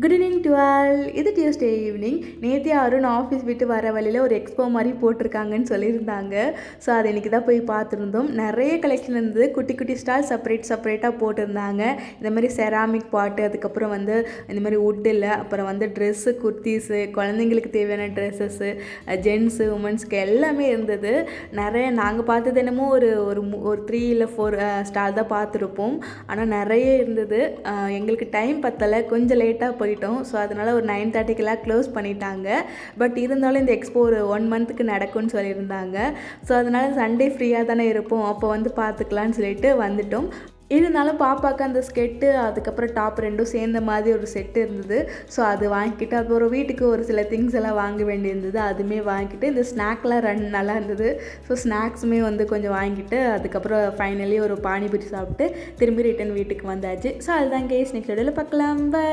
Good evening to all. இது Tuesday evening. நேற்று Arun office விட்டு வர வழியில் ஒரு எக்ஸ்போ மாதிரி போட்டிருக்காங்கன்னு சொல்லியிருந்தாங்க. ஸோ அதை இன்றைக்கி தான் போய் பார்த்துருந்தோம். நிறைய கலெக்ஷன் இருந்தது. குட்டி குட்டி ஸ்டால் செப்பரேட்டாக போட்டிருந்தாங்க. இந்த மாதிரி செராமிக் பாட்டு, அதுக்கப்புறம் வந்து இந்த மாதிரி வுட்டில், அப்புறம் வந்து ட்ரெஸ்ஸு, குர்த்தீஸு, குழந்தைங்களுக்கு தேவையான ட்ரெஸ்ஸஸ்ஸு, ஜென்ஸு உமன்ஸ்க்கு எல்லாமே இருந்தது. நிறைய நாங்கள் பார்த்தது என்னமோ ஒரு ஒரு 3 இல்லை 4 ஸ்டால் தான் பார்த்துருப்போம். ஆனால் நிறைய இருந்தது. எங்களுக்கு டைம் பத்தலை, கொஞ்சம் லேட்டாக போயிட்டோம். ஸோ அதனால் ஒரு 9:30க்கெல்லாம் க்ளோஸ் பண்ணிட்டாங்க. பட் இருந்தாலும் இந்த எக்ஸ்போ ஒரு 1 மந்த்துக்கு நடக்கும்னு சொல்லியிருந்தாங்க. ஸோ அதனால் சண்டே ஃப்ரீயாக தானே இருப்போம், அப்போ வந்து பார்த்துக்கலான்னு சொல்லிட்டு வந்துட்டோம். இருந்தாலும் பாப்பாவுக்கு அந்த ஸ்கெட்டு, அதுக்கப்புறம் டாப் 2ம் சேர்ந்த மாதிரி ஒரு செட்டு இருந்தது. ஸோ அது வாங்கிக்கிட்டு, அப்புறம் வீட்டுக்கு ஒரு சில திங்ஸ் எல்லாம் வாங்க வேண்டியிருந்தது. அதுவுமே வாங்கிக்கிட்டு, இந்த ஸ்நாக்லாம் நல்லா இருந்தது. ஸோ ஸ்நாக்ஸுமே வந்து கொஞ்சம் வாங்கிட்டு, அதுக்கப்புறம் ஃபைனலி ஒரு பானிபூரி சாப்பிட்டு திரும்பி ரிட்டன் வீட்டுக்கு வந்தாச்சு. ஸோ அதுதான் கேஸ். நெக்ஸ்ட் வீடியோவில் பார்க்கலாம். பை.